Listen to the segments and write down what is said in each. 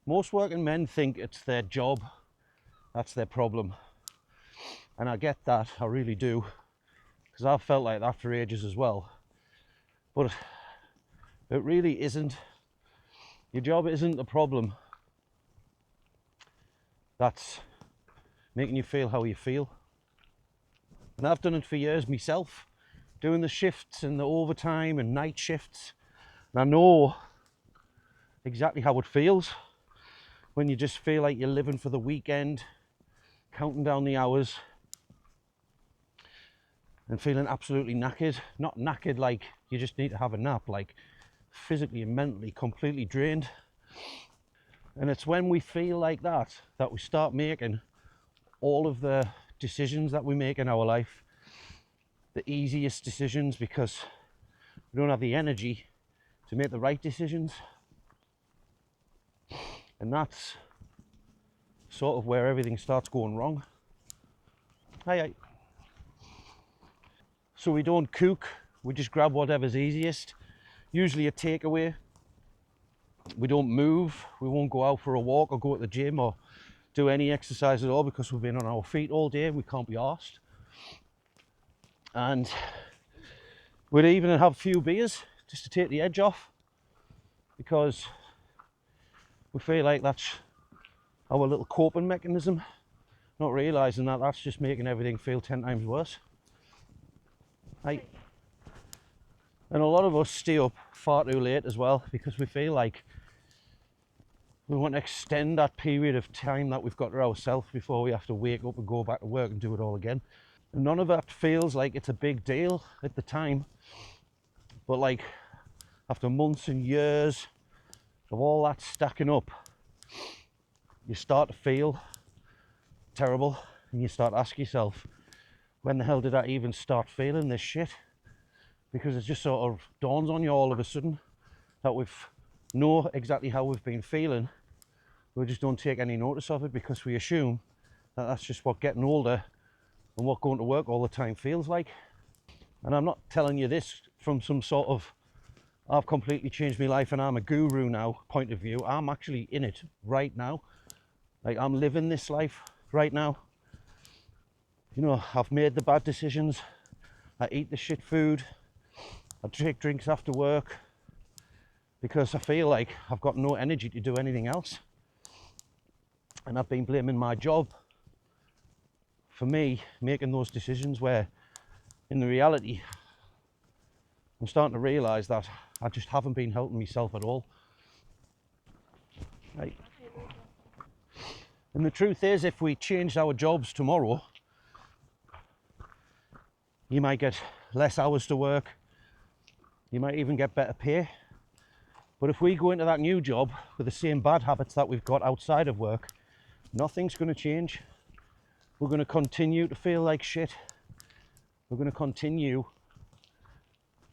Most working men think it's their job, that's their problem. And I get that, I really do, because I've felt like that for ages as well. But it really isn't. Your job isn't the problem that's making you feel how you feel. And I've done it for years myself, doing the shifts and the overtime and night shifts. And I know exactly how it feels when you just feel like you're living for the weekend, counting down the hours and feeling absolutely knackered. Not knackered like you just need to have a nap, like physically and mentally completely drained. And it's when we feel like that we start making all of the decisions that we make in our life the easiest decisions, because we don't have the energy to make the right decisions. And that's sort of where everything starts going wrong. Hi. So we don't cook, we just grab whatever's easiest, usually a takeaway. We don't move, we won't go out for a walk or go to the gym or do any exercise at all because we've been on our feet all day, we can't be arsed. And we'd even have a few beers just to take the edge off, because we feel like that's our little coping mechanism, not realising that that's just making everything feel 10 times worse. Right. And a lot of us stay up far too late as well, because we feel like we want to extend that period of time that we've got to ourselves before we have to wake up and go back to work and do it all again. And none of that feels like it's a big deal at the time, but like after months and years of all that stacking up, you start to feel terrible, and you start to ask yourself, when the hell did I even start feeling this shit? Because it just sort of dawns on you all of a sudden that we know exactly how we've been feeling. We just don't take any notice of it because we assume that that's just what getting older and what going to work all the time feels like. And I'm not telling you this from some sort of I've completely changed my life and I'm a guru now point of view. I'm actually in it right now. Like, I'm living this life right now. You know, I've made the bad decisions. I eat the shit food. I take drinks after work because I feel like I've got no energy to do anything else. And I've been blaming my job for me making those decisions, where in the reality I'm starting to realise that I just haven't been helping myself at all. Right. And the truth is, if we changed our jobs tomorrow, you might get less hours to work, you might even get better pay. But if we go into that new job with the same bad habits that we've got outside of work, nothing's going to change. We're going to continue to feel like shit. We're going to continue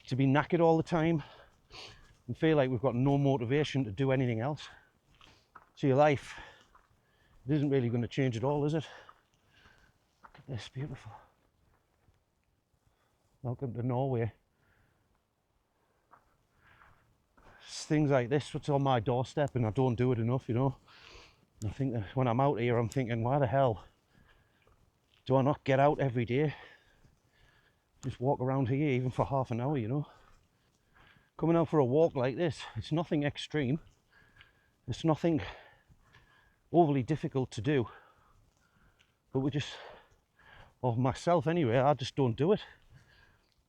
to be knackered all the time and feel like we've got no motivation to do anything else. So your life, it isn't really going to change at all, is it? Look at this, beautiful. Welcome to Norway. It's things like this what's on my doorstep, and I don't do it enough, you know. I think that when I'm out here, I'm thinking, why the hell do I not get out every day? Just walk around here even for half an hour, you know. Coming out for a walk like this, it's nothing extreme. It's nothing overly difficult to do. But we just, or myself anyway, I just don't do it.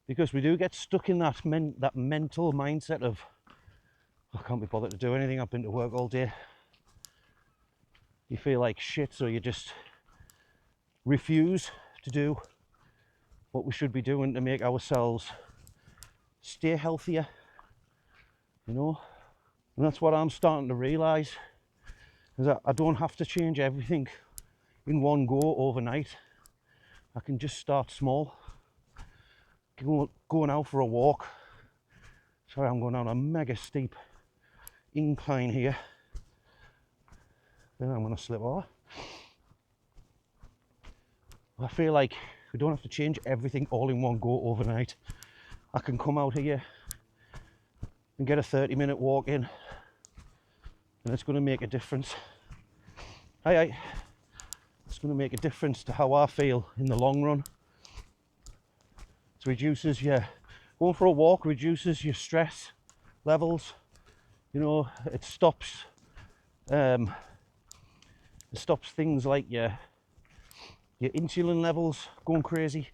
Because we do get stuck in that mental mindset of, I can't be bothered to do anything, I've been to work all day. You feel like shit, so you just refuse to do what we should be doing to make ourselves stay healthier, you know. And that's what I'm starting to realise, is that I don't have to change everything in one go overnight. I can just start small. Going out for a walk. Sorry, I'm going down a mega steep incline here. Then I'm going to slip over. I feel like we don't have to change everything all in one go overnight. I can come out here and get a 30-minute walk in, and it's going to make a difference. Aye. It's going to make a difference to how I feel in the long run. It reduces your, going for a walk reduces your stress levels. You know, it stops things like your insulin levels going crazy.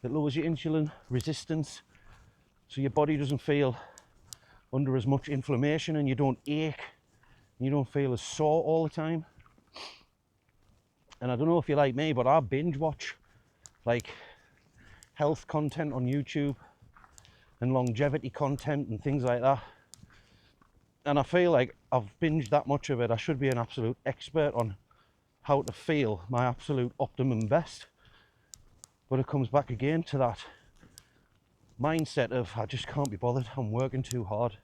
It lowers your insulin resistance, so your body doesn't feel under as much inflammation, and you don't ache, and you don't feel as sore all the time. And I don't know if you're like me, but I binge watch like health content on YouTube and longevity content and things like that. And I feel like I've binged that much of it. I should be an absolute expert on how to feel my absolute optimum best. But it comes back again to that mindset of I just can't be bothered, I'm working too hard.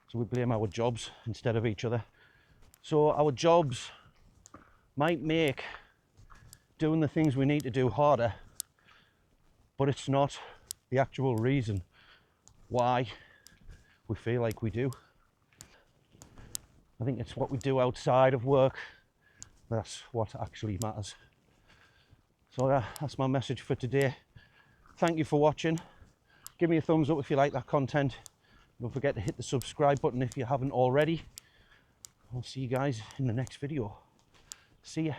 So we blame our jobs instead of each other. So our jobs might make doing the things we need to do harder, but it's not the actual reason why we feel like we do. I think it's what we do outside of work that's what actually matters. So yeah, that's my message for today. Thank you for watching. Give me a thumbs up if you like that content. Don't forget to hit the subscribe button if you haven't already. I'll see you guys in the next video. See ya.